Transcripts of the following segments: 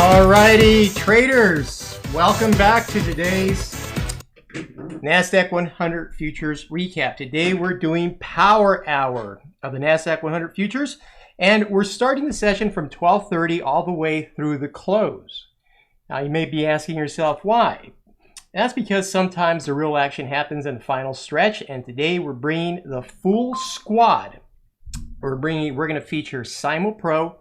Alrighty, traders, welcome back to today's NASDAQ 100 Futures Recap. Today we're doing Power Hour of the NASDAQ 100 Futures, and we're starting the session from 12:30 all the way through the close. Now you may be asking yourself why. That's because sometimes the real action happens in the final stretch, and today we're bringing the full squad. We're going to feature CYMO Pro,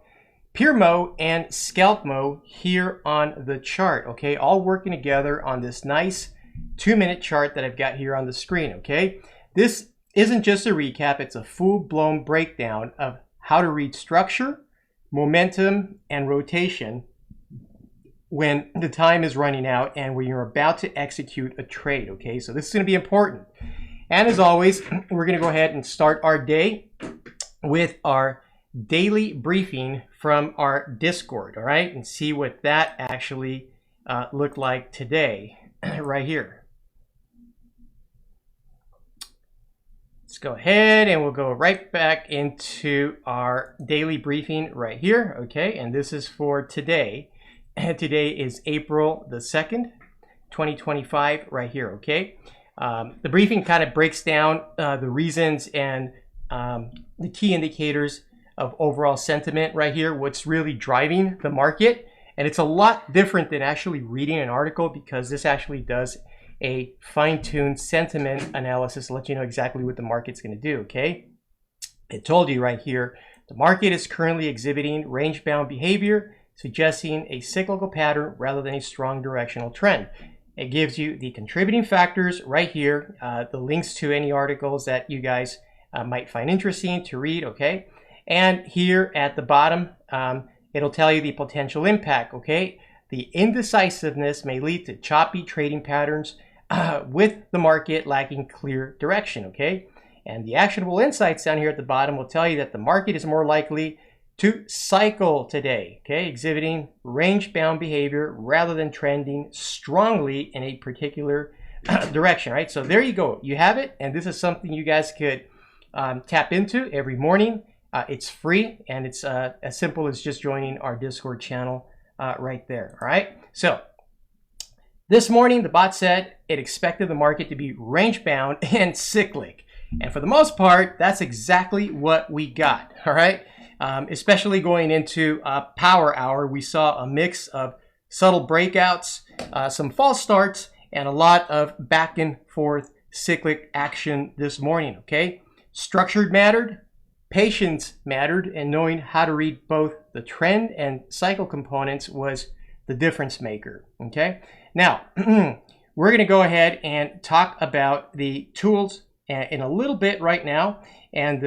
PureMO, and ScalpMO here on the chart, okay? All working together on this nice 2-minute chart that I've got here on the screen, okay? This isn't just a recap, it's a full-blown breakdown of how to read structure, momentum, and rotation when the time is running out and when you're about to execute a trade, okay? So this is going to be important. And as always, we're going to go ahead and start our day with our daily briefing from our Discord, all right? And see what that actually looked like today, right here. Let's go ahead and we'll go right back into our daily briefing right here, okay? And this is for today. Today is April the 2nd, 2025, right here, okay? The briefing kind of breaks down the reasons and the key indicators of overall sentiment right here, what's really driving the market. And it's a lot different than actually reading an article, because this actually does a fine-tuned sentiment analysis to let you know exactly what the market's going to do, okay? It told you right here, the market is currently exhibiting range-bound behavior, suggesting a cyclical pattern rather than a strong directional trend. It gives you the contributing factors right here, the links to any articles that you guys might find interesting to read, okay? And here at the bottom, it'll tell you the potential impact, okay? The indecisiveness may lead to choppy trading patterns with the market lacking clear direction, okay? And the actionable insights down here at the bottom will tell you that the market is more likely to cycle today, okay? Exhibiting range-bound behavior rather than trending strongly in a particular direction, right? So there you go. You have it, and this is something you guys could tap into every morning. It's free, and it's as simple as just joining our Discord channel right there, all right? So this morning, the bot said it expected the market to be range-bound and cyclic. And for the most part, that's exactly what we got, all right? Especially going into Power Hour, we saw a mix of subtle breakouts, some false starts, and a lot of back and forth cyclic action this morning, okay? Structured mattered, patience mattered, and knowing how to read both the trend and cycle components was the difference maker, okay? Now, we're going to go ahead and talk about the tools in a little bit right now. And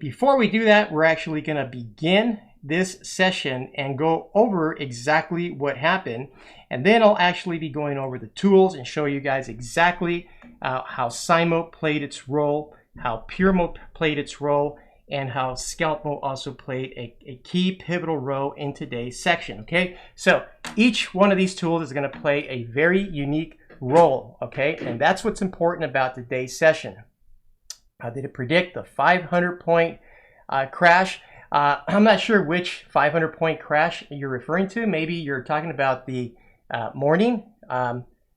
before we do that, we're actually going to begin this session and go over exactly what happened. And then I'll actually be going over the tools and show you guys exactly how CYMO played its role, how PureMO played its role, and how ScalpMO also played a key pivotal role in today's section, okay? So each one of these tools is going to play a very unique role, okay? And that's what's important about today's session. Did it predict the 500-point crash? I'm not sure which 500-point crash you're referring to. Maybe you're talking about the morning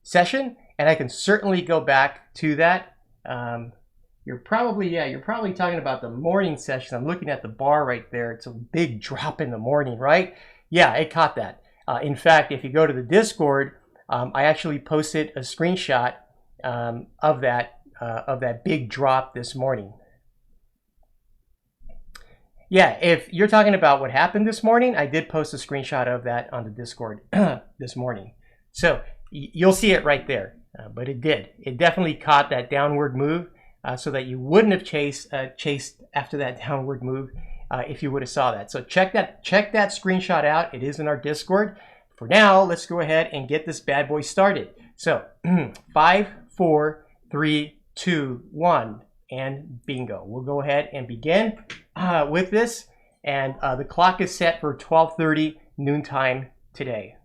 session, and I can certainly go back to that. You're probably talking about the morning session. I'm looking at the bar right there. It's a big drop in the morning, right? Yeah, it caught that. In fact, if you go to the Discord, I actually posted a screenshot of that big drop this morning. Yeah, if you're talking about what happened this morning, I did post a screenshot of that on the Discord this morning. So you'll see it right there. But it did. It definitely caught that downward move. So that you wouldn't have chased after that downward move if you would have saw that. So check that screenshot out. It is in our Discord. For now, let's go ahead and get this bad boy started. So 5, 4, 3, 2, 1, and bingo. We'll go ahead and begin with this. And the clock is set for 12:30 noontime today.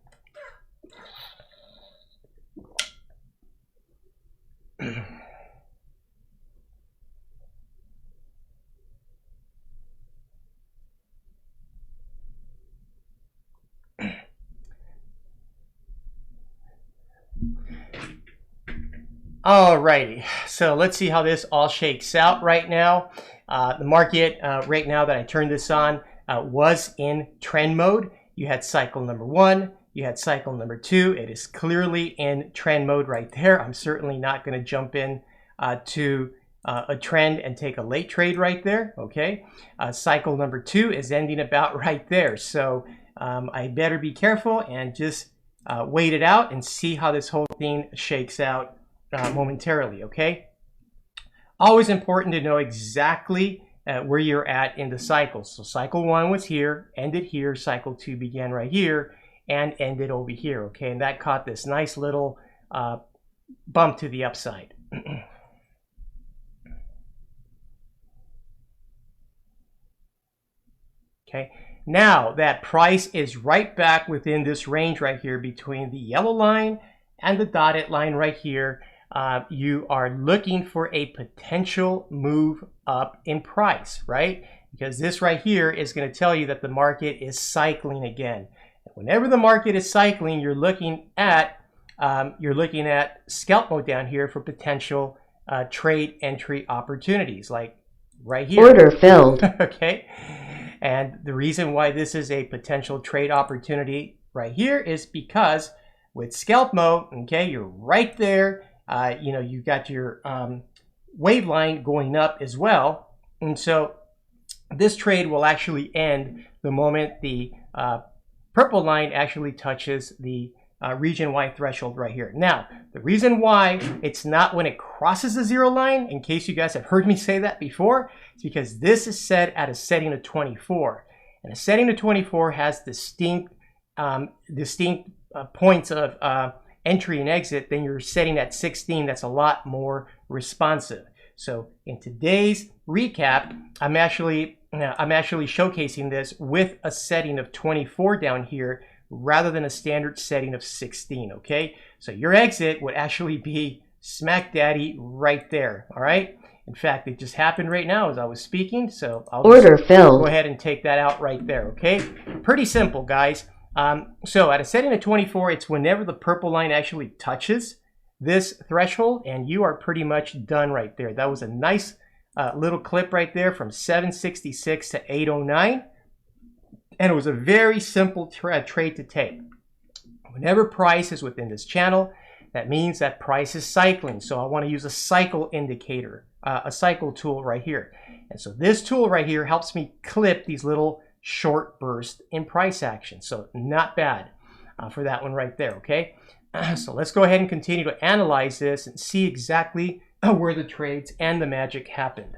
Alrighty, so let's see how this all shakes out right now. The market right now that I turned this on was in trend mode. You had cycle number 1, you had cycle number 2. It is clearly in trend mode right there. I'm certainly not going to jump in to a trend and take a late trade right there. Okay, cycle number 2 is ending about right there. So I better be careful and just wait it out and see how this whole thing shakes out momentarily. Okay, always important to know exactly where you're at in the cycle. So cycle 1 was here, ended here. Cycle 2 began right here and ended over here. Okay, and that caught this nice little bump to the upside. Okay, now that price is right back within this range right here between the yellow line and the dotted line right here. You are looking for a potential move up in price, right? Because this right here is going to tell you that the market is cycling again. Whenever the market is cycling, you're looking at ScalpMO down here for potential trade entry opportunities, like right here. Order filled. Okay, and the reason why this is a potential trade opportunity right here is because with ScalpMO, okay, you're right there. You know, you've got your wave line going up as well. And so this trade will actually end the moment the purple line actually touches the region Y threshold right here. Now, the reason why it's not when it crosses the 0 line, in case you guys have heard me say that before, is because this is set at a setting of 24. And a setting of 24 has distinct points of entry and exit. Then you're setting at 16. That's a lot more responsive. So in today's recap, I'm actually showcasing this with a setting of 24 down here rather than a standard setting of 16. Okay, so your exit would actually be smack daddy right there. All right, in fact, it just happened right now as I was speaking, so I'll Order filled. go ahead and take that out right there. Okay, pretty simple, guys. So at a setting of 24, it's whenever the purple line actually touches this threshold, and you are pretty much done right there. That was a nice little clip right there from 766 to 809. And it was a very simple trade to take. Whenever price is within this channel, that means that price is cycling. So I want to use a cycle indicator, a cycle tool right here. And so this tool right here helps me clip these little short bursts in price action. So not bad for that one right there, okay? So let's go ahead and continue to analyze this and see exactly where the trades and the magic happened.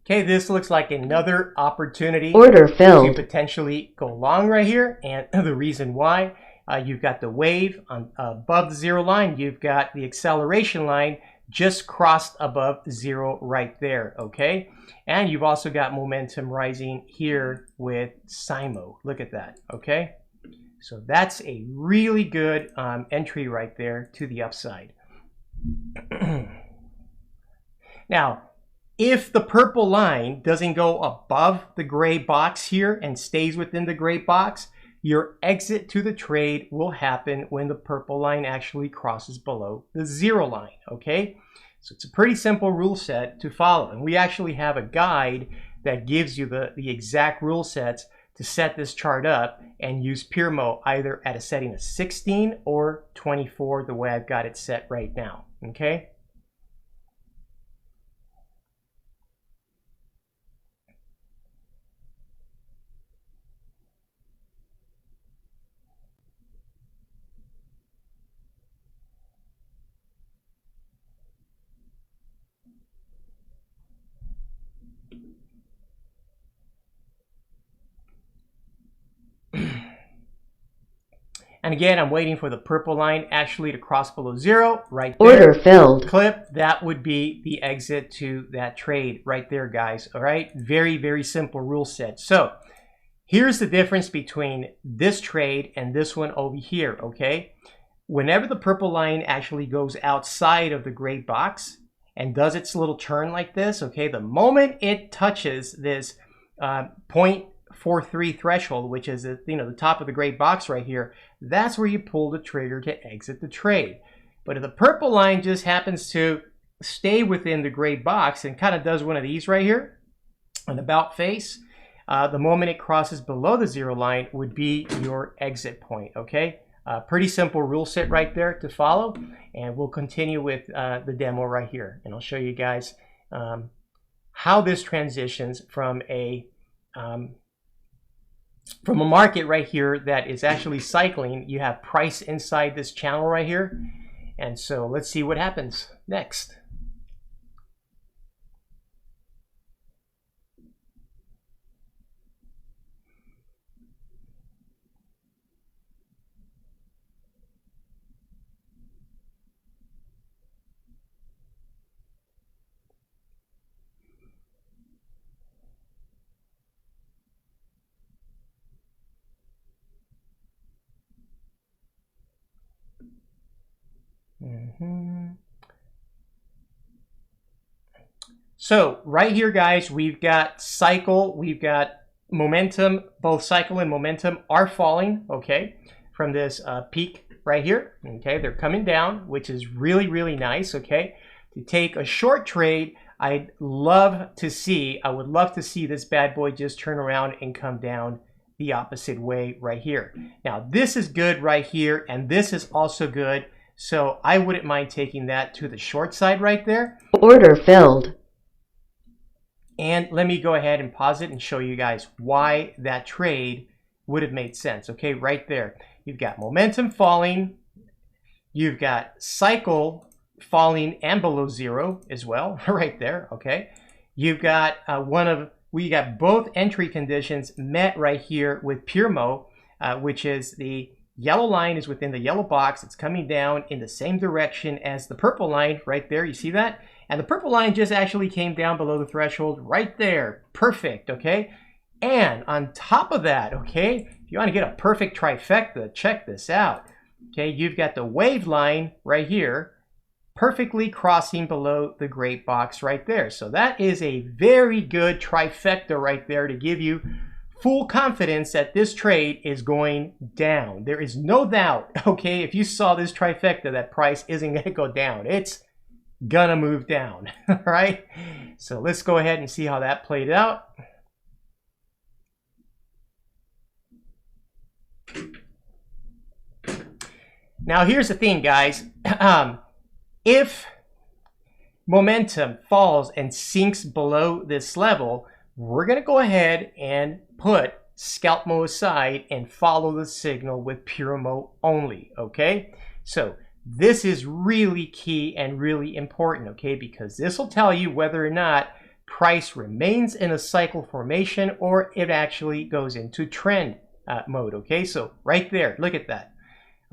Okay, this looks like another opportunity Order filled. to potentially go long right here. And the reason why, you've got the wave on, above the 0 line. You've got the acceleration line just crossed above 0 right there, okay? And you've also got momentum rising here with CYMO. Look at that, okay? So that's a really good entry right there to the upside. Now, if the purple line doesn't go above the gray box here and stays within the gray box, your exit to the trade will happen when the purple line actually crosses below the 0 line, okay? So it's a pretty simple rule set to follow. And we actually have a guide that gives you the exact rule sets to set this chart up and use PureMO either at a setting of 16 or 24, the way I've got it set right now, okay? And again, I'm waiting for the purple line actually to cross below zero right there. Order filled. Clip, that would be the exit to that trade right there, guys. All right, very, very simple rule set. So here's the difference between this trade and this one over here, okay? Whenever the purple line actually goes outside of the gray box and does its little turn like this, okay, the moment it touches this 0.43 threshold, which is the top of the gray box right here, that's where you pull the trigger to exit the trade. But if the purple line just happens to stay within the gray box and kind of does one of these right here, an about face, the moment it crosses below the zero line would be your exit point, okay? Pretty simple rule set right there to follow, and we'll continue with the demo right here, and I'll show you guys how this transitions from a market right here that is actually cycling. You have price inside this channel right here, and so let's see what happens next. So right here, guys, we've got cycle, we've got momentum. Both cycle and momentum are falling, okay, from this peak right here. Okay, they're coming down, which is really, really nice. Okay, to take a short trade, I would love to see this bad boy just turn around and come down the opposite way right here. Now this is good right here, and this is also good. So I wouldn't mind taking that to the short side right there. Order filled. And let me go ahead and pause it and show you guys why that trade would have made sense. Okay, right there. You've got momentum falling. You've got cycle falling and below zero as well, right there, okay? You've got we got both entry conditions met right here with PureMO, which is the yellow line is within the yellow box. It's coming down in the same direction as the purple line right there. You see that? And the purple line just actually came down below the threshold right there. Perfect, okay? And on top of that, okay, if you want to get a perfect trifecta, check this out. Okay, you've got the wave line right here perfectly crossing below the gray box right there. So that is a very good trifecta right there to give you full confidence that this trade is going down. There is no doubt, okay, if you saw this trifecta, that price isn't going to go down. It's gonna move down, all right? So let's go ahead and see how that played out. Now here's the thing, guys. If momentum falls and sinks below this level, we're gonna go ahead and put ScalpMO aside and follow the signal with PureMO only, okay? So this is really key and really important, okay, because this will tell you whether or not price remains in a cycle formation or it actually goes into trend mode, okay? So right there, look at that,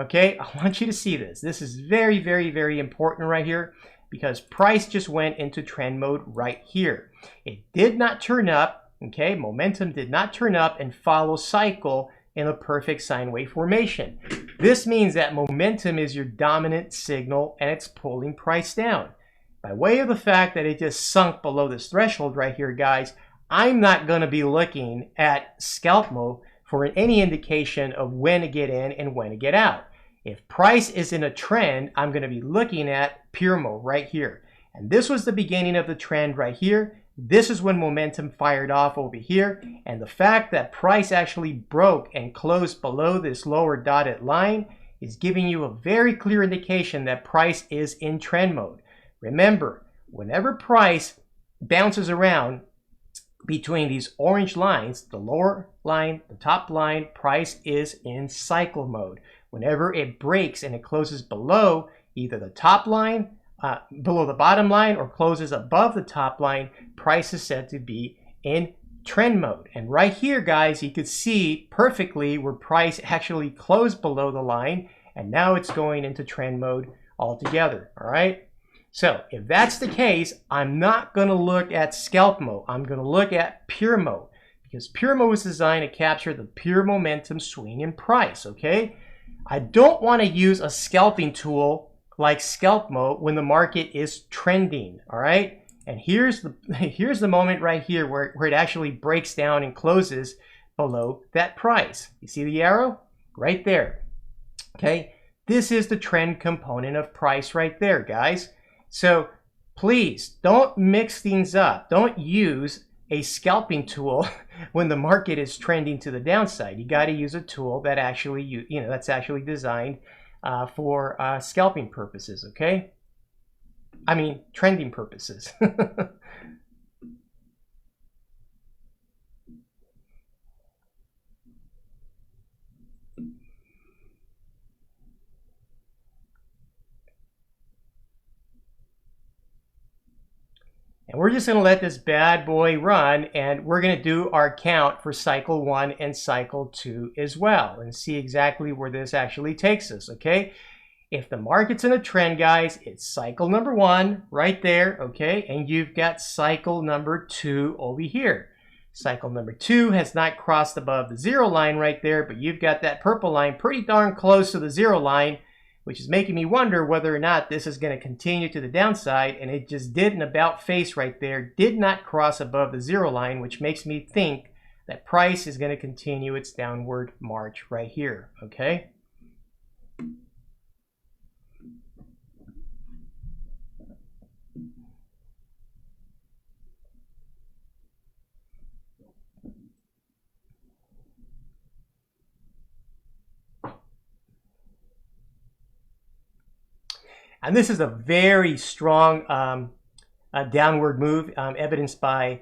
okay? I want you to see this. This is very, very, very important right here because price just went into trend mode right here. It did not turn up, okay? Momentum did not turn up and follow cycle in a perfect sine wave formation. This means that momentum is your dominant signal and it's pulling price down. By way of the fact that it just sunk below this threshold right here, guys, I'm not going to be looking at ScalpMO for any indication of when to get in and when to get out. If price is in a trend, I'm going to be looking at PureMO right here. And this was the beginning of the trend right here. This is when momentum fired off over here, and the fact that price actually broke and closed below this lower dotted line is giving you a very clear indication that price is in trend mode. Remember, whenever price bounces around between these orange lines, the lower line, the top line, price is in cycle mode. Whenever it breaks and it closes below either the top line, below the bottom line, or closes above the top line, price is said to be in trend mode. And right here, guys, you could see perfectly where price actually closed below the line, and now it's going into trend mode altogether. All right. So if that's the case, I'm not going to look at ScalpMO. I'm going to look at PureMO, because PureMO is designed to capture the pure momentum swing in price. Okay. I don't want to use a scalping tool like ScalpMO when the market is trending. All right. And here's the moment right here where it actually breaks down and closes below that price. You see the arrow? Right there. Okay. This is the trend component of price right there, guys. So please don't mix things up. Don't use a scalping tool when the market is trending to the downside. You got to use a tool that actually, that's actually designed for scalping purposes, okay? I mean, trending purposes. And we're just going to let this bad boy run, and we're going to do our count for cycle 1 and cycle 2 as well, and see exactly where this actually takes us, okay? If the market's in a trend, guys, it's cycle number 1 right there, okay? And you've got cycle number 2 over here. Cycle number 2 has not crossed above the 0 line right there, but you've got that purple line pretty darn close to the 0 line, which is making me wonder whether or not this is going to continue to the downside, and it just did an about face right there, did not cross above the 0 line, which makes me think that price is going to continue its downward march right here, okay? And this is a very strong downward move, evidenced by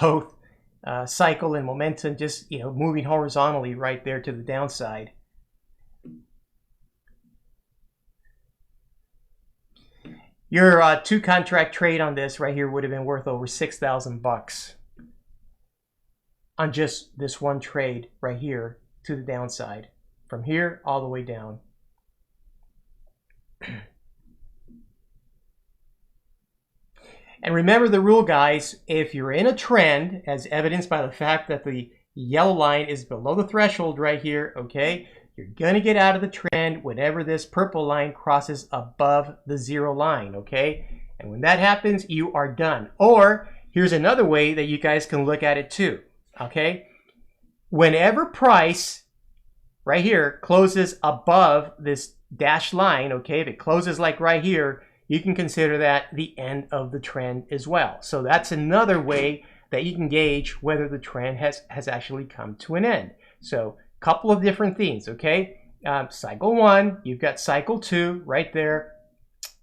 both cycle and momentum, just moving horizontally right there to the downside. Your 2 contract trade on this right here would have been worth over $6,000 on just this one trade right here to the downside, from here all the way down. And remember the rule, guys, if you're in a trend, as evidenced by the fact that the yellow line is below the threshold right here, okay, you're going to get out of the trend whenever this purple line crosses above the 0 line, okay? And when that happens, you are done. Or here's another way that you guys can look at it too, okay? Whenever price right here closes above this dashed line, okay, if it closes like right here, you can consider that the end of the trend as well. So that's another way that you can gauge whether the trend has actually come to an end. So a couple of different things, okay? Cycle 1, you've got cycle 2 right there,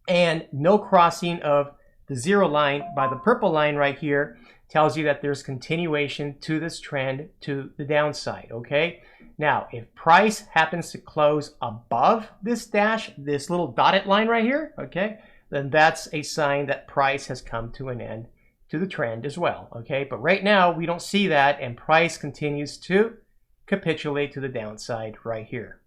and no crossing of the 0 line by the purple line right here tells you that there's continuation to this trend to the downside, okay? Now, if price happens to close above this dash, this little dotted line right here, okay, then that's a sign that price has come to an end to the trend as well, okay? But right now, we don't see that, and price continues to capitulate to the downside right here.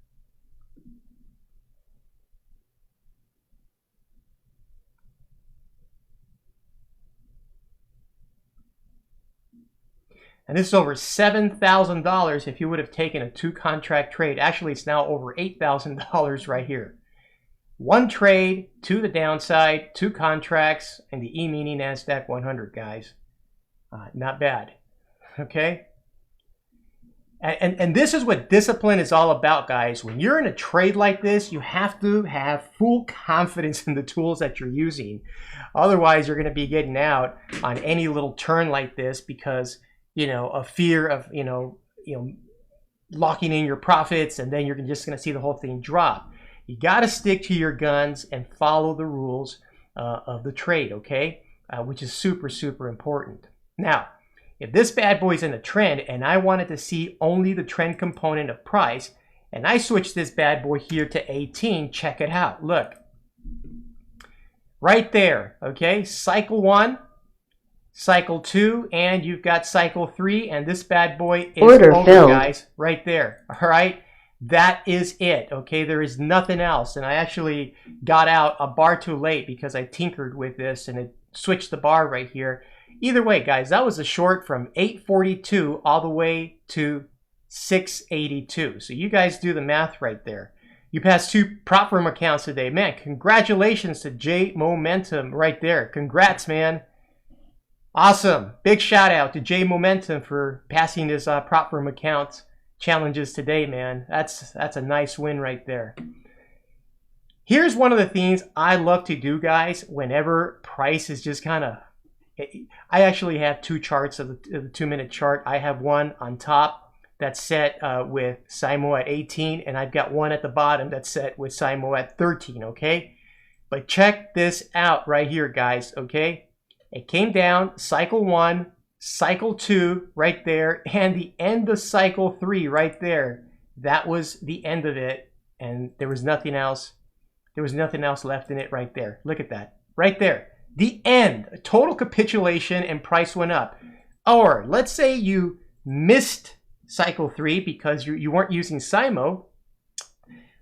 And this is over $7,000 if you would have taken a 2 contract trade. Actually, it's now over $8,000 right here. 1 trade to the downside, 2 contracts, and the E-mini NASDAQ 100, guys. Not bad, okay? And this is what discipline is all about, guys. When you're in a trade like this, you have to have full confidence in the tools that you're using. Otherwise, you're going to be getting out on any little turn like this because, a fear of, locking in your profits, and then you're just going to see the whole thing drop. You got to stick to your guns and follow the rules of the trade, okay? Which is super, super important. Now, if this bad boy's in a trend and I wanted to see only the trend component of price, and I switch this bad boy here to 18, check it out. Look. Right there, okay? Cycle 1, cycle 2, and you've got cycle 3, and this bad boy is Order over, filled. guys, right there. All right, that is it. Okay, there is nothing else. And I actually got out a bar too late because I tinkered with this and it switched the bar right here. Either way, guys, that was a short from 842 all the way to 682. So you guys do the math right there. You passed 2 prop firm accounts today. Man, congratulations to J Momentum right there. Congrats, man. Awesome. Big shout out to J Momentum for passing his prop firm account challenges today, man. That's a nice win right there. Here's one of the things I love to do, guys, whenever price is just kind of... I actually have 2 charts of the 2-minute chart. I have one on top that's set with CYMO at 18, and I've got one at the bottom that's set with CYMO at 13, okay? But check this out right here, guys, okay? It came down, cycle 1, cycle 2 right there, and the end of cycle 3 right there. That was the end of it, and there was nothing else. There was nothing else left in it right there. Look at that, right there. The end, total capitulation, and price went up. Or let's say you missed cycle 3 because you weren't using CYMO.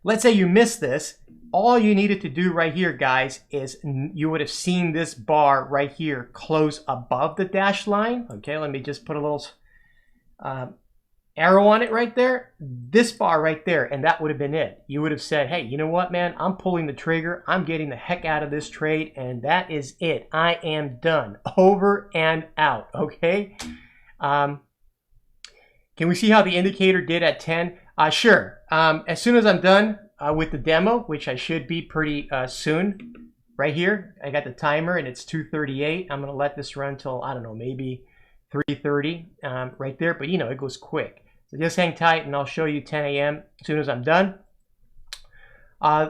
Let's say you missed this. All you needed to do right here, guys, is you would have seen this bar right here close above the dashed line. Okay, let me just put a little arrow on it right there. This bar right there, and that would have been it. You would have said, hey, you know what, man? I'm pulling the trigger. I'm getting the heck out of this trade, and that is it. I am done. Over and out, okay? Can we see how the indicator did at 10? Sure. As soon as I'm done with the demo, which I should be pretty soon, right here, I got the timer and it's 2:38. I'm gonna let this run till, I don't know, maybe 3:30 right there, but you know, it goes quick. So just hang tight and I'll show you 10 a.m. as soon as I'm done.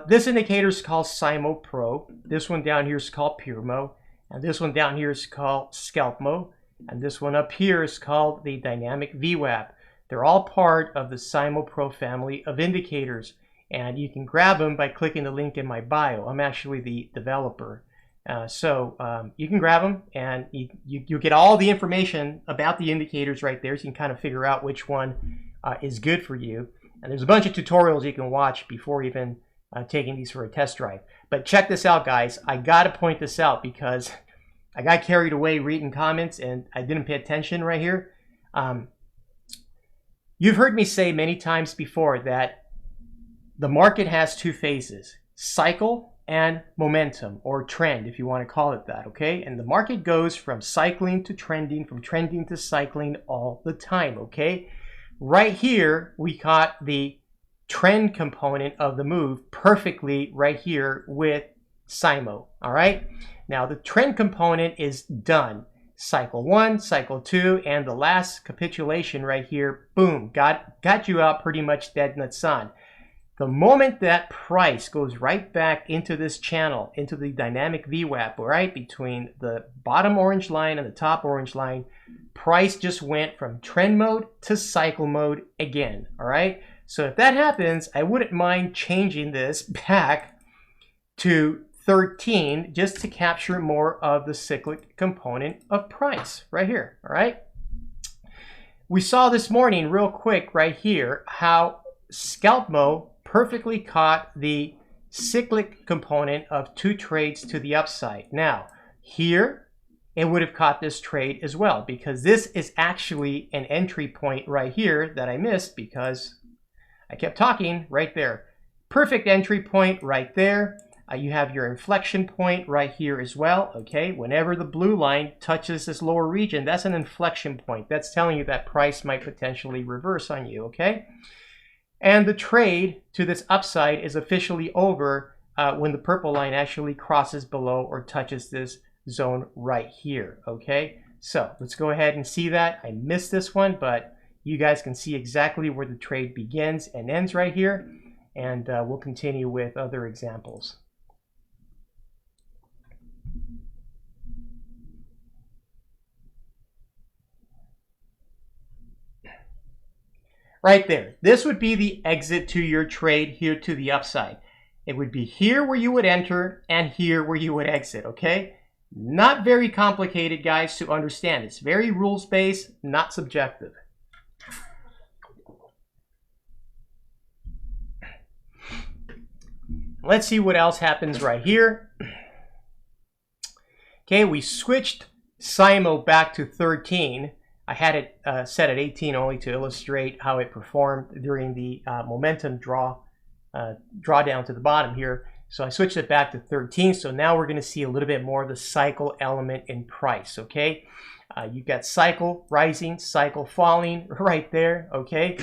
This indicator is called CYMO Pro. This one down here is called PureMO. And this one down here is called ScalpMO. And this one up here is called the Dynamic VWAP. They're all part of the CYMO Pro family of indicators. And you can grab them by clicking the link in my bio. I'm actually the developer. So you can grab them and you get all the information about the indicators right there. So you can kind of figure out which one is good for you. And there's a bunch of tutorials you can watch before even taking these for a test drive. But check this out, guys. I got to point this out because I got carried away reading comments and I didn't pay attention right here. You've heard me say many times before that the market has 2 phases, cycle and momentum, or trend, if you want to call it that, okay? And the market goes from cycling to trending, from trending to cycling all the time, okay? Right here, we caught the trend component of the move perfectly right here with CYMO, all right? Now, the trend component is done. Cycle 1, cycle 2, and the last capitulation right here, boom, got you out pretty much dead in the sun. The moment that price goes right back into this channel, into the dynamic VWAP, right between the bottom orange line and the top orange line, price just went from trend mode to cycle mode again, all right? So if that happens, I wouldn't mind changing this back to 13 just to capture more of the cyclic component of price right here, all right? We saw this morning real quick right here how ScalpMO perfectly caught the cyclic component of 2 trades to the upside. Now, here, it would have caught this trade as well because this is actually an entry point right here that I missed because I kept talking right there. Perfect entry point right there. You have your inflection point right here as well, okay? Whenever the blue line touches this lower region, that's an inflection point. That's telling you that price might potentially reverse on you, okay? And the trade to this upside is officially over when the purple line actually crosses below or touches this zone right here, okay? So let's go ahead and see that. I missed this one, but you guys can see exactly where the trade begins and ends right here. And we'll continue with other examples. Right there. This would be the exit to your trade here to the upside. It would be here where you would enter and here where you would exit, okay? Not very complicated, guys, to understand. It's very rules-based, not subjective. Let's see what else happens right here. Okay, we switched CYMO back to 13. I had it set at 18 only to illustrate how it performed during the momentum drawdown to the bottom here. So I switched it back to 13. So now we're going to see a little bit more of the cycle element in price. Okay, you've got cycle rising, cycle falling right there. Okay,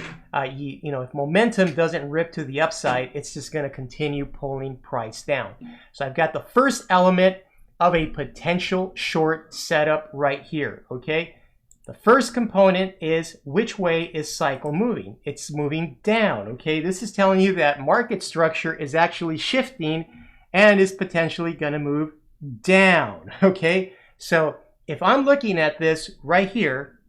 you know, if momentum doesn't rip to the upside, it's just going to continue pulling price down. So I've got the first element of a potential short setup right here. Okay, the first component is which way is cycle moving? It's moving down. Okay, this is telling you that market structure is actually shifting and is potentially going to move down. Okay, so if I'm looking at this right here,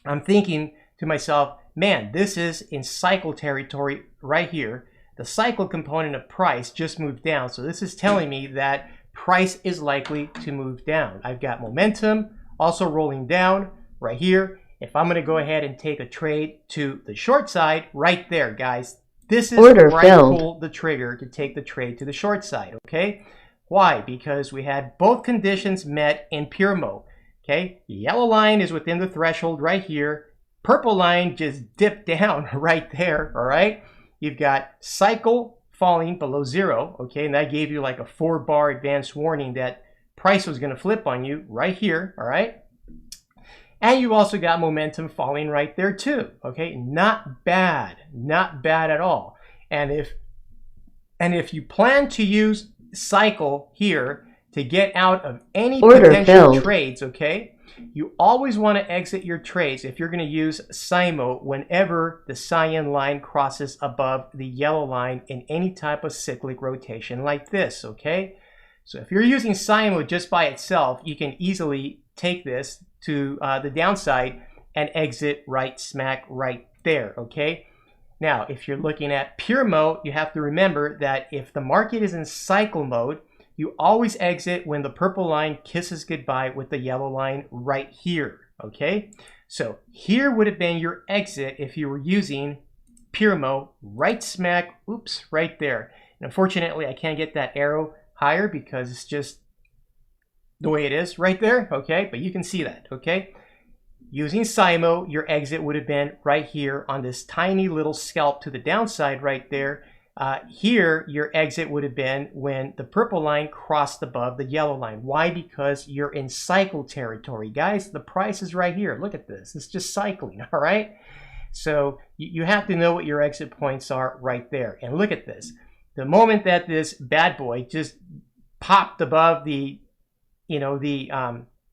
I'm thinking to myself, man, this is in cycle territory right here. The cycle component of price just moved down. So this is telling me that price is likely to move down. I've got momentum also rolling down right here. If I'm going to go ahead and take a trade to the short side right there, guys, this is where I pull the trigger to take the trade to the short side. Okay, why? Because we had both conditions met in PureMO. Okay, yellow line is within the threshold right here. Purple line just dipped down right there. All right, you've got cycle falling below zero. Okay, and that gave you like a 4-bar advance warning that price was going to flip on you right here. All right, and you also got momentum falling right there too. Okay, not bad at all. And if you plan to use cycle here to get out of any potential trades, okay, you always want to exit your trades if you're going to use CYMO whenever the cyan line crosses above the yellow line in any type of cyclic rotation like this. Okay, so if you're using CYMO just by itself, you can easily take this to the downside and exit right smack right there. Okay, now if you're looking at PureMO, you have to remember that if the market is in cycle mode, you always exit when the purple line kisses goodbye with the yellow line right here. Okay, so here would have been your exit if you were using PureMO right smack, oops, right there. And unfortunately, I can't get that arrow higher because it's just the way it is right there. Okay, but you can see that. Okay, using CYMO, your exit would have been right here on this tiny little scalp to the downside right there. Here, your exit would have been when the purple line crossed above the yellow line. Why? Because you're in cycle territory. Guys, the price is right here. Look at this. It's just cycling, all right? So you have to know what your exit points are right there. And look at this. The moment that this bad boy just popped above the, you know, the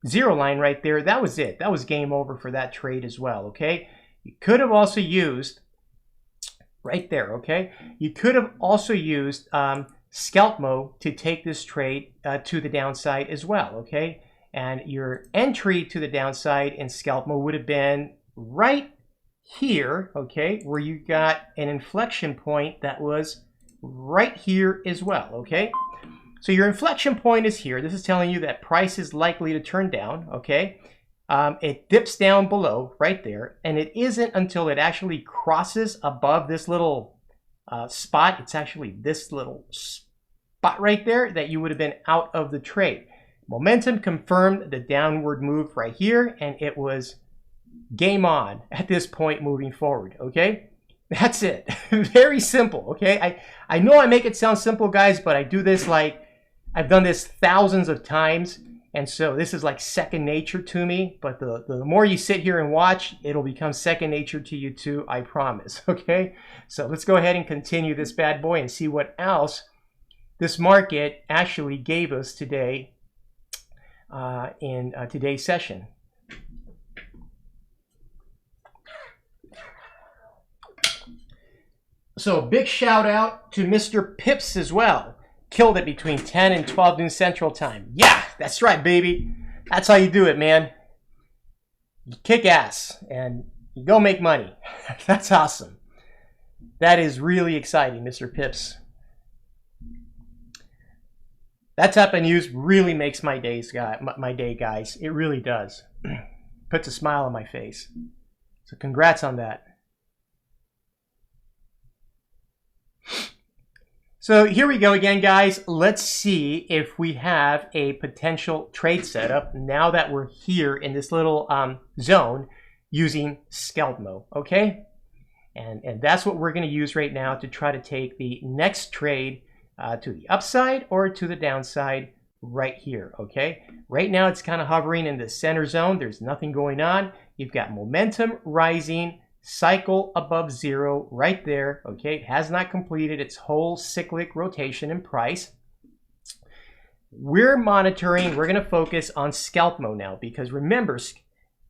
zero line right there, that was it. That was game over for that trade as well, okay? You could have also used right there, okay? You could have also used ScalpMO to take this trade to the downside as well, okay? And your entry to the downside in ScalpMO would have been right here, okay? Where you got an inflection point that was right here as well, okay? So your inflection point is here. This is telling you that price is likely to turn down, okay? It dips down below right there, and it isn't until it actually crosses above this little spot. It's actually this little spot right there that you would have been out of the trade. Momentum confirmed the downward move right here, and it was game on at this point moving forward, okay? That's it. Very simple, okay? I know I make it sound simple, guys, but I do this like, I've done this thousands of times. And so this is like second nature to me, but the more you sit here and watch, it'll become second nature to you too, I promise, okay? So let's go ahead and continue this bad boy and see what else this market actually gave us today in today's session. So big shout out to Mr. Pips as well. Killed it between 10 and 12 noon Central Time. Yeah, that's right, baby. That's how you do it, man. You kick ass and you go make money. That's awesome. That is really exciting, Mr. Pips. That type of news really makes my day, guys. It really does. Puts a smile on my face. So congrats on that. So here we go again, guys. Let's see if we have a potential trade setup now that we're here in this little zone using ScalpMO, okay? And that's what we're going to use right now to try to take the next trade to the upside or to the downside right here, okay? Right now it's kind of hovering in the center zone. There's nothing going on. You've got momentum rising, cycle above zero right there, okay? It has not completed its whole cyclic rotation in price. We're monitoring, we're going to focus on ScalpMO now because remember,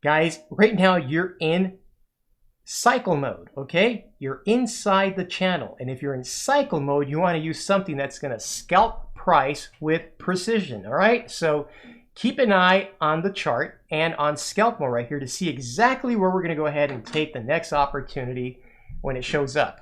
guys, right now you're in cycle mode, okay? You're inside the channel, and if you're in cycle mode, you want to use something that's going to scalp price with precision, all right? So keep an eye on the chart and on ScalpMO right here to see exactly where we're going to go ahead and take the next opportunity when it shows up.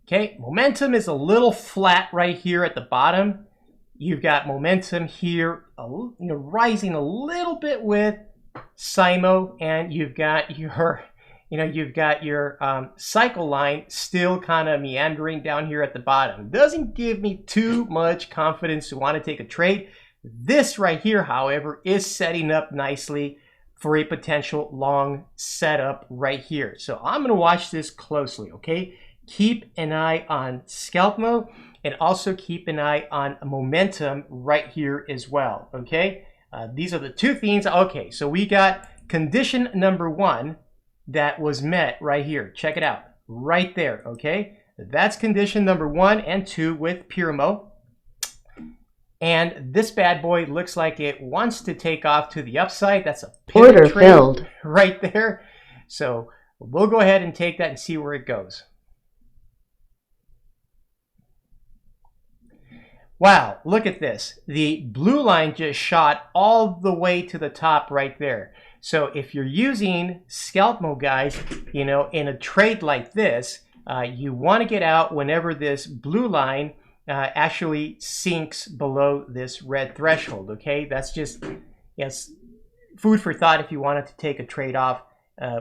Okay, momentum is a little flat right here at the bottom. You've got momentum here, rising a little bit with CYMO, and you've got your, cycle line still kind of meandering down here at the bottom. Doesn't give me too much confidence to want to take a trade. This right here, however, is setting up nicely for a potential long setup right here. So I'm going to watch this closely, okay? Keep an eye on ScalpMO and also keep an eye on momentum right here as well, okay? These are the two things. Okay, so we got condition number one that was met right here. Check it out, right there, okay? That's condition number 1 and 2 with PureMO. And this bad boy looks like it wants to take off to the upside. That's a pivot trade filled right there. So we'll go ahead and take that and see where it goes. Wow, look at this. The blue line just shot all the way to the top right there. So if you're using ScalpMO, guys, in a trade like this, you want to get out whenever this blue line actually sinks below this red threshold, okay? That's just, yes, food for thought if you wanted to take a trade off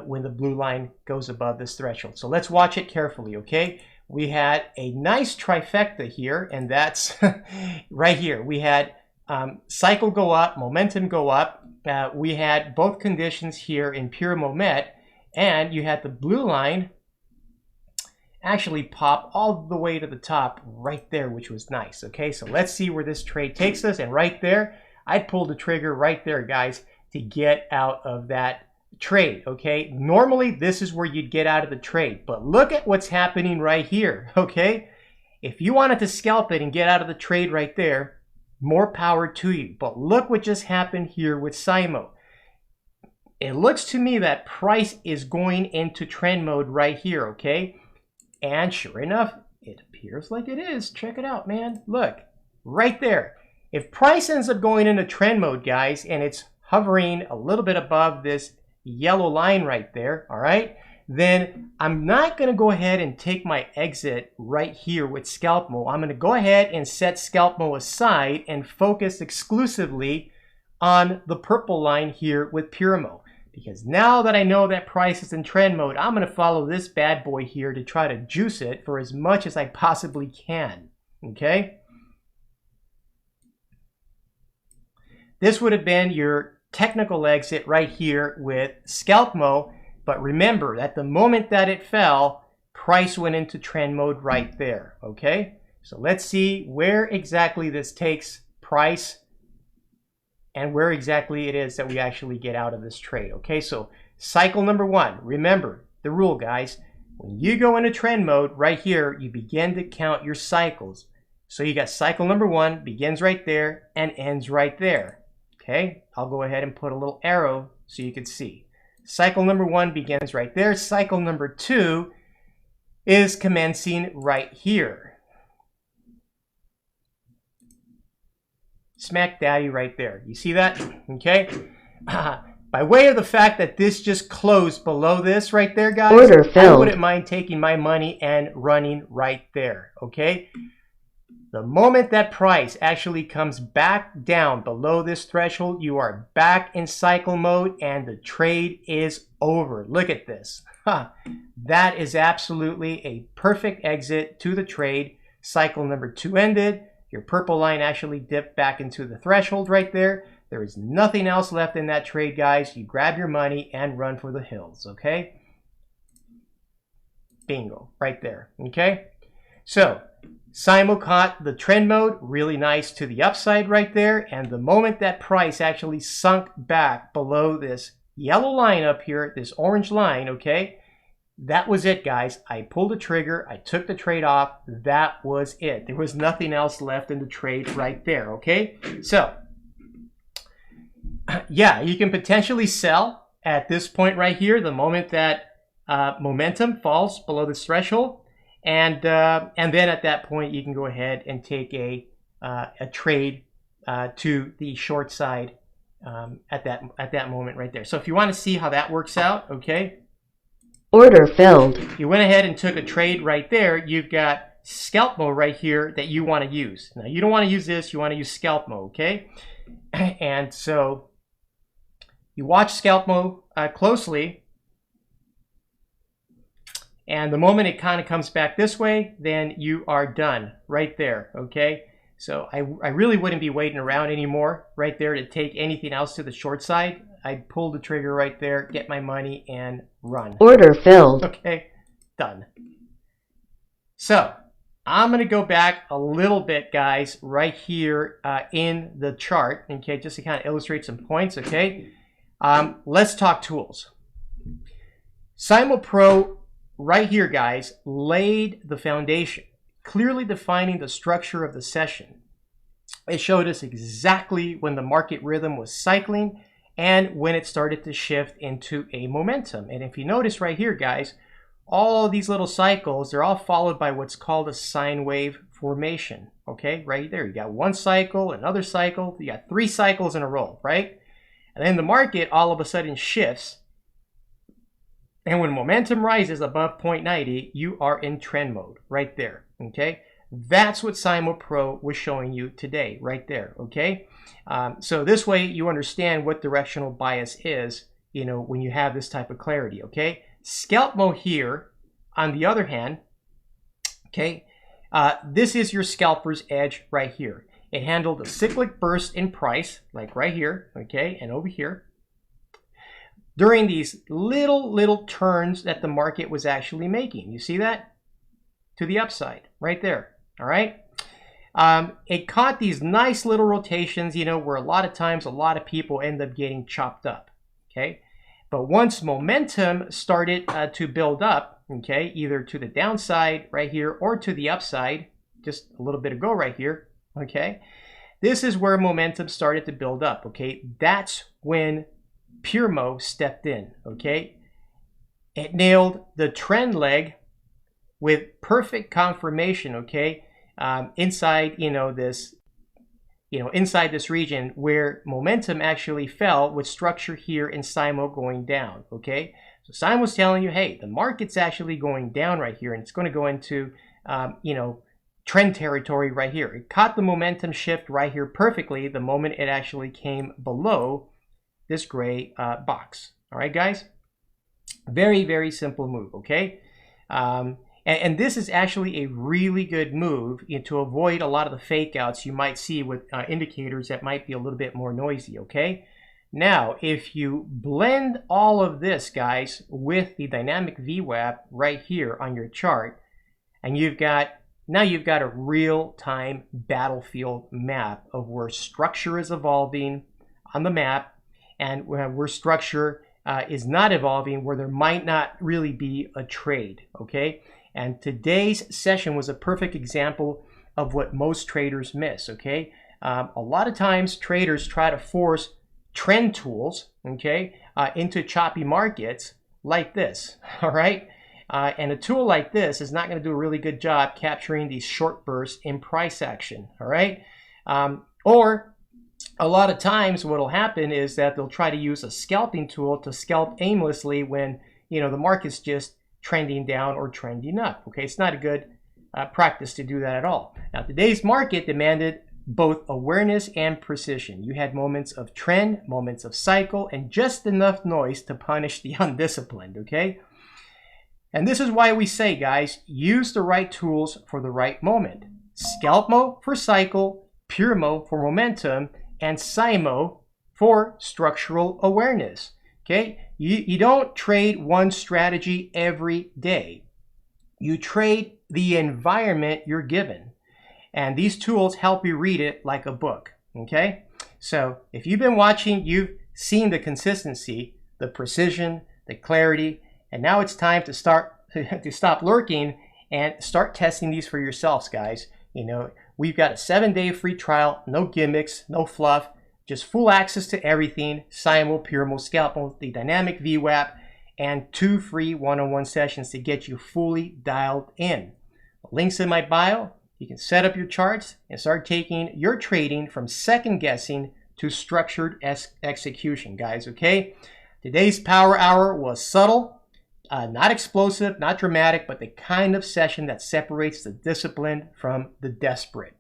when the blue line goes above this threshold. So let's watch it carefully, okay? We had a nice trifecta here, and that's right here. We had cycle go up, momentum go up. We had both conditions here in PureMO met, and you had the blue line actually pop all the way to the top right there, which was nice. Okay, so let's see where this trade takes us. And right there, I'd pull the trigger right there, guys, to get out of that trade. Okay, normally this is where you'd get out of the trade, but look at what's happening right here. Okay, if you wanted to scalp it and get out of the trade right there, more power to you. But look what just happened here with CYMO. It looks to me that price is going into trend mode right here. Okay, and sure enough, it appears like it is. Check it out, man. Look right there. If price ends up going into trend mode, guys, and it's hovering a little bit above this yellow line right there, all right, then I'm not going to go ahead and take my exit right here with ScalpMO. I'm going to go ahead and set ScalpMO aside and focus exclusively on the purple line here with PureMO. Because now that I know that price is in trend mode, I'm going to follow this bad boy here to try to juice it for as much as I possibly can, okay? This would have been your technical exit right here with ScalpMO, but remember that the moment that it fell, price went into trend mode right there, okay? So let's see where exactly this takes price and where exactly it is that we actually get out of this trade, okay? So cycle number 1, remember the rule, guys. When you go into trend mode right here, you begin to count your cycles. So you got cycle number 1 begins right there and ends right there. Okay, I'll go ahead and put a little arrow so you can see. Cycle number 1 begins right there. Cycle number 2 is commencing right here. Smack daddy right there. You see that? Okay. by way of the fact that this just closed below this right there, guys, Order I filled. wouldn't mind taking my money and running right there, okay? The moment that price actually comes back down below this threshold, you are back in cycle mode and the trade is over. Look at this. That is absolutely a perfect exit to the trade. Cycle number 2 ended. Your purple line actually dipped back into the threshold right there. There is nothing else left in that trade, guys. You grab your money and run for the hills, okay? Bingo, right there, okay? So, CYMO caught the trend mode, really nice to the upside right there. And the moment that price actually sunk back below this yellow line up here, this orange line, okay? That was it, guys. I pulled the trigger. I took the trade off. That was it. There was nothing else left in the trade right there, okay? So, yeah, you can potentially sell at this point right here, the moment that momentum falls below this threshold. And then at that point, you can go ahead and take a trade to the short side at that moment right there. So if you want to see how that works out, okay? Order filled. You went ahead and took a trade right there. You've got ScalpMO right here that you want to use. Now, you don't want to use this. You want to use ScalpMO, okay? And so you watch ScalpMO closely. And the moment it kind of comes back this way, then you are done right there, okay? So I really wouldn't be waiting around anymore right there to take anything else to the short side. I'd pull the trigger right there, get my money, and run. Order filled. Okay, done. So I'm going to go back a little bit, guys, right here in the chart, okay, just to kind of illustrate some points, okay? Let's talk tools. CYMO Pro right here, guys, laid the foundation, clearly defining the structure of the session. It showed us exactly when the market rhythm was cycling and when it started to shift into a momentum. And if you notice right here, guys, all these little cycles, they're all followed by what's called a sine wave formation. Okay, right there, you got one cycle, another cycle, you got 3 cycles in a row, right? And then the market all of a sudden shifts. And when momentum rises above 0.90, you are in trend mode right there, okay? That's what CYMO Pro was showing you today, right there, okay? So this way you understand what directional bias is, you know, when you have this type of clarity, okay? ScalpMO here, on the other hand, okay, this is your scalper's edge right here. It handled a cyclic burst in price, like right here, okay, and over here, during these little turns that the market was actually making. You see that? To the upside, right there, all right? It caught these nice little rotations, you know, where a lot of times a lot of people end up getting chopped up, okay? But once momentum started to build up, okay, either to the downside right here or to the upside, just a little bit ago right here, okay? This is where momentum started to build up, okay? That's when PureMO stepped in, okay? It nailed the trend leg with perfect confirmation, okay? Inside, inside this region where momentum actually fell with structure here in CYMO going down, okay? So CYMO was telling you, hey, the market's actually going down right here, and it's going to go into, trend territory right here. It caught the momentum shift right here perfectly the moment it actually came below this gray box. All right, guys? Very, very simple move, okay? And this is actually a really good move to avoid a lot of the fake outs you might see with indicators that might be a little bit more noisy, okay? Now, if you blend all of this, guys, with the dynamic VWAP right here on your chart, and you've got a real-time battlefield map of where structure is evolving on the map, and where structure is not evolving, where there might not really be a trade, okay? And today's session was a perfect example of what most traders miss, okay? A lot of times traders try to force trend tools, okay, into choppy markets like this, all right? And a tool like this is not going to do a really good job capturing these short bursts in price action, all right? Or a lot of times what will happen is that they'll try to use a scalping tool to scalp aimlessly when, you know, the market's just trending down or trending up. Okay, it's not a good practice to do that at all. Now, today's market demanded both awareness and precision. You had moments of trend, moments of cycle, and just enough noise to punish the undisciplined, okay? And this is why we say, guys, use the right tools for the right moment. ScalpMO for cycle, PureMO for momentum, and CYMO for structural awareness. Okay, you don't trade one strategy every day. You trade the environment you're given, and these tools help you read it like a book. Okay, so if you've been watching, you've seen the consistency, the precision, the clarity, and now it's time to stop lurking and start testing these for yourselves, guys. You know, we've got a 7-day free trial, no gimmicks, no fluff, just full access to everything, CYMO, PureMO, ScalpMO, the dynamic VWAP, and 2 free one-on-one sessions to get you fully dialed in. The link's in my bio. You can set up your charts and start taking your trading from second guessing to structured execution, guys, okay? Today's Power Hour was subtle, not explosive, not dramatic, but the kind of session that separates the disciplined from the desperate.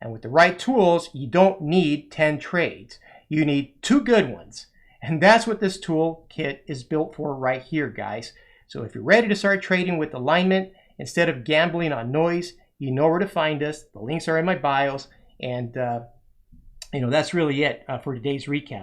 And with the right tools, you don't need 10 trades. You need 2 good ones. And that's what this toolkit is built for right here, guys. So if you're ready to start trading with alignment, instead of gambling on noise, you know where to find us. The links are in my bios. And, you know, that's really it for today's recap.